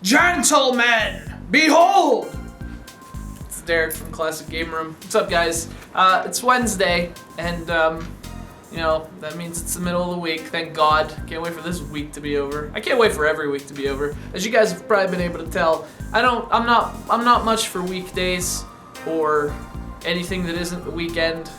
Gentlemen, behold! It's Derek from Classic Game Room. What's up, guys? It's Wednesday, and that means it's the middle of the week. Thank God. Can't wait for this week to be over. I can't wait for every week to be over. As you guys have probably been able to tell, I'm not much for weekdays or anything that isn't the weekend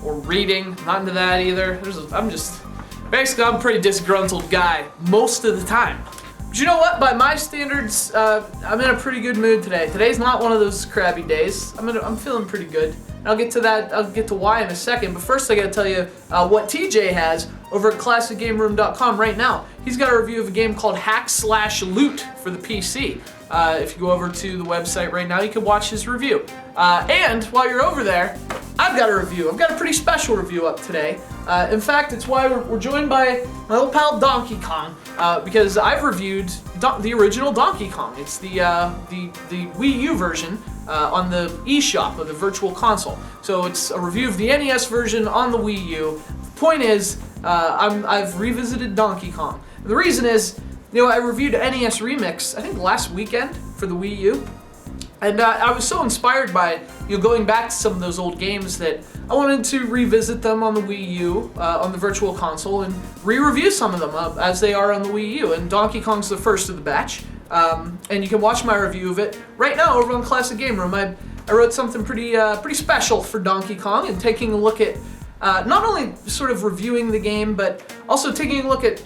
or reading. Not into that either. I'm a pretty disgruntled guy most of the time. But you know what? By my standards, I'm in a pretty good mood today. Today's not one of those crabby days. I'm feeling pretty good. And I'll get to that. I'll get to why in a second. But first, I gotta tell you what TJ has over at ClassicGameRoom.com right now. He's got a review of a game called Hack/Loot for the PC. If you go over to the website right now, you can watch his review. And while you're over there, I've got a review. I've got a pretty special review up today. In fact, it's why we're joined by my old pal Donkey Kong, because I've reviewed the original Donkey Kong. It's the Wii U version on the eShop of the Virtual Console. So it's a review of the NES version on the Wii U. The point is, I've revisited Donkey Kong. The reason is, I reviewed NES Remix, I think last weekend for the Wii U. And I was so inspired by going back to some of those old games that I wanted to revisit them on the Wii U, on the Virtual Console, and re-review some of them as they are on the Wii U. And Donkey Kong's the first of the batch. And you can watch my review of it right now over on Classic Game Room. I wrote something pretty special for Donkey Kong and taking a look at not only sort of reviewing the game, but also taking a look at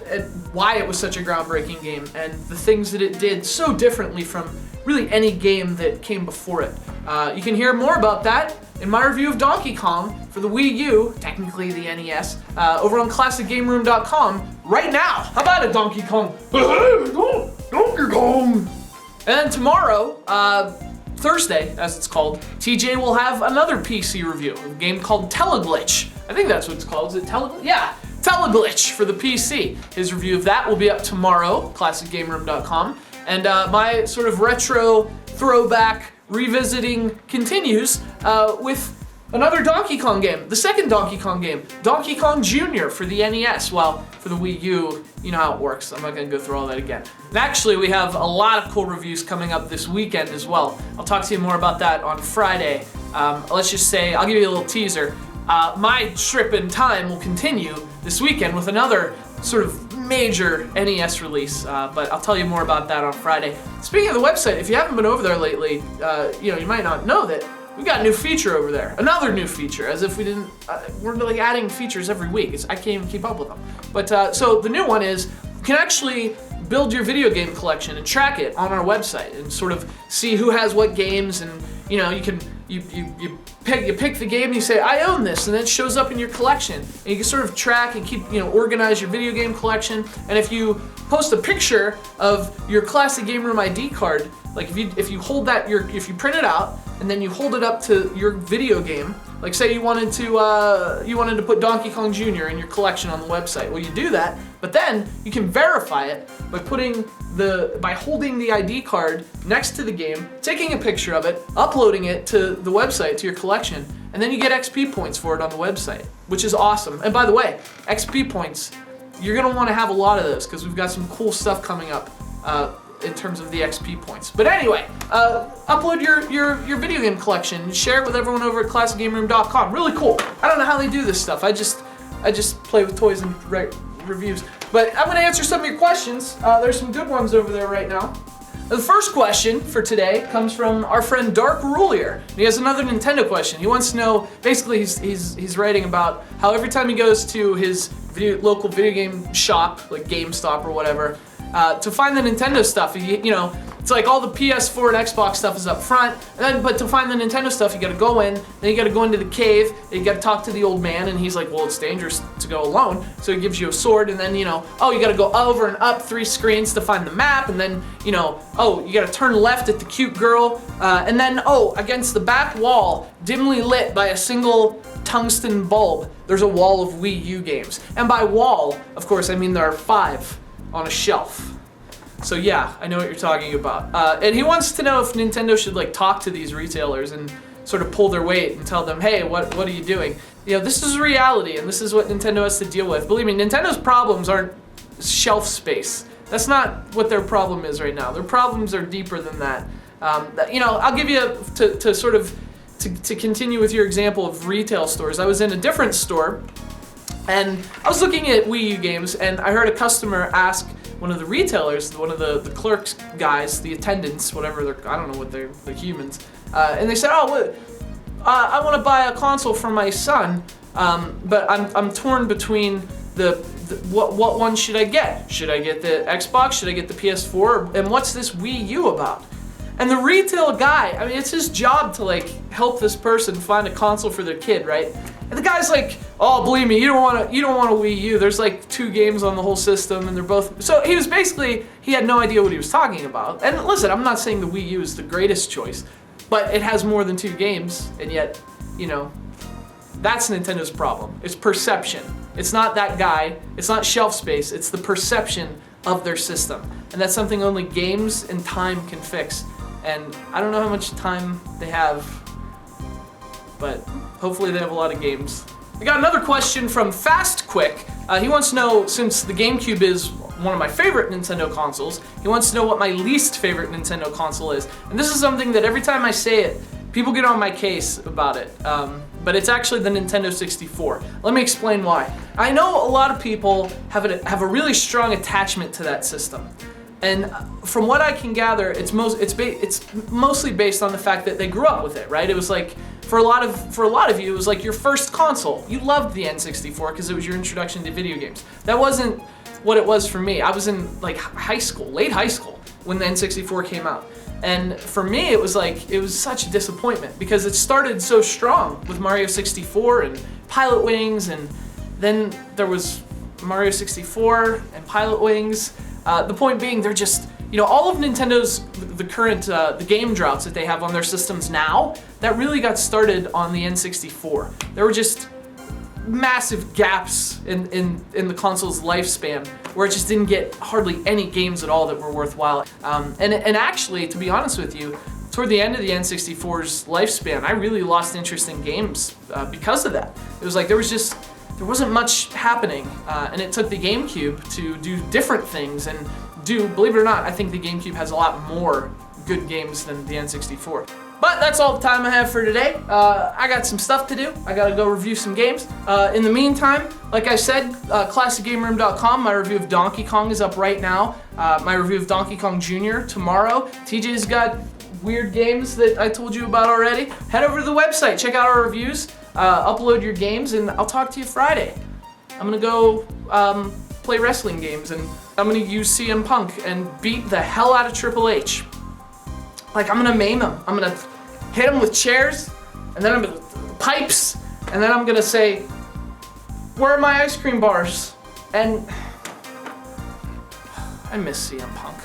why it was such a groundbreaking game and the things that it did so differently from really any game that came before it. You can hear more about that in my review of Donkey Kong for the Wii U, technically the NES, over on ClassicGameRoom.com right now. How about it, Donkey Kong? Donkey Kong! And tomorrow, Thursday, as it's called, TJ will have another PC review of a game called Teleglitch. I think that's what it's called. Is it Teleglitch? Yeah, Teleglitch for the PC. His review of that will be up tomorrow, ClassicGameRoom.com. And my sort of retro throwback revisiting continues with another Donkey Kong game. The second Donkey Kong game, Donkey Kong Jr. for the NES. Well, for the Wii U, you know how it works. I'm not gonna go through all that again. And actually, we have a lot of cool reviews coming up this weekend as well. I'll talk to you more about that on Friday. Let's just say, I'll give you a little teaser. My trip in time will continue this weekend with another sort of major NES release, but I'll tell you more about that on Friday. Speaking of the website, if you haven't been over there lately, you might not know that we got a new feature over there. Another new feature, as if we didn't, we're like adding features every week. I can't even keep up with them. But so the new one is, you can actually build your video game collection and track it on our website and sort of see who has what games, and you can you pick the game and you say, I own this, and then it shows up in your collection. And you can sort of track and keep, organize your video game collection. And if you post a picture of your Classic Game Room ID card, like if you hold that, if you print it out and then you hold it up to your video game, like say you wanted to put Donkey Kong Jr. in your collection on the website. Well, you do that, but then you can verify it by holding the ID card next to the game, taking a picture of it, uploading it to the website, to your collection, and then you get XP points for it on the website, which is awesome. And by the way, XP points, you're gonna wanna have a lot of those because we've got some cool stuff coming up in terms of the XP points. But anyway, upload your video game collection and share it with everyone over at ClassicGameRoom.com. Really cool. I don't know how they do this stuff. I just play with toys and write reviews. But I'm gonna answer some of your questions. There's some good ones over there right now. The first question for today comes from our friend Dark Rulier. He has another Nintendo question. He wants to know, basically he's writing about how every time he goes to his local video game shop, like GameStop or whatever, to find the Nintendo stuff, it's like all the PS4 and Xbox stuff is up front, but to find the Nintendo stuff, you gotta go in, then you gotta go into the cave, and you gotta talk to the old man, and he's like, well, it's dangerous to go alone, so he gives you a sword, and then, you gotta go over and up 3 screens to find the map, and then, you gotta turn left at the cute girl, and then, against the back wall, dimly lit by a single tungsten bulb, there's a wall of Wii U games. And by wall, of course, I mean there are 5 on a shelf. So yeah, I know what you're talking about. And he wants to know if Nintendo should talk to these retailers and sort of pull their weight and tell them, hey, what are you doing? This is reality, and this is what Nintendo has to deal with. Believe me, Nintendo's problems aren't shelf space. That's not what their problem is right now. Their problems are deeper than that. I'll give you to continue with your example of retail stores. I was in a different store, and I was looking at Wii U games, and I heard a customer ask one of the retailers, one of the clerks guys, the attendants, whatever I don't know what they're humans, and they said, I want to buy a console for my son, but I'm torn between what one should I get? Should I get the Xbox? Should I get the PS4? And what's this Wii U about? And the retail guy, I mean, it's his job to like help this person find a console for their kid, right? And the guy's like, oh, believe me, you don't want a Wii U. There's like 2 games on the whole system, and they're both. So he had no idea what he was talking about. And listen, I'm not saying the Wii U is the greatest choice, but it has more than 2 games, and yet, that's Nintendo's problem. It's perception. It's not that guy. It's not shelf space. It's the perception of their system, and that's something only games and time can fix. And I don't know how much time they have, but hopefully they have a lot of games. I got another question from Fast Quick. He wants to know, since the GameCube is one of my favorite Nintendo consoles, he wants to know what my least favorite Nintendo console is. And this is something that every time I say it, people get on my case about it. But it's actually the Nintendo 64. Let me explain why. I know a lot of people have a really strong attachment to that system. And from what I can gather, it's mostly based on the fact that they grew up with it, right? It was like, for a lot of you, it was like your first console. You loved the N64 because it was your introduction to video games. That wasn't what it was for me. I was in like late high school, when the N64 came out. And for me, it was such a disappointment because it started so strong with Mario 64 and Pilot Wings, and then there was Mario 64 and Pilot Wings. The point being, they're just, all of Nintendo's, the current, the game droughts that they have on their systems now, that really got started on the N64. There were just massive gaps in the console's lifespan where it just didn't get hardly any games at all that were worthwhile. And actually, to be honest with you, toward the end of the N64's lifespan, I really lost interest in games because of that. It was like there wasn't much happening, and it took the GameCube to do different things and believe it or not, I think the GameCube has a lot more good games than the N64. But that's all the time I have for today. I got some stuff to do. I gotta go review some games. In the meantime, like I said, ClassicGameRoom.com, my review of Donkey Kong is up right now. My review of Donkey Kong Jr. tomorrow. TJ's got weird games that I told you about already. Head over to the website, check out our reviews, upload your games, and I'll talk to you Friday. I'm gonna go play wrestling games, and I'm gonna use CM Punk and beat the hell out of Triple H. Like, I'm gonna maim him. I'm gonna hit him with chairs, and then I'm gonna pipes, and then I'm gonna say, "Where are my ice cream bars?" And I miss CM Punk.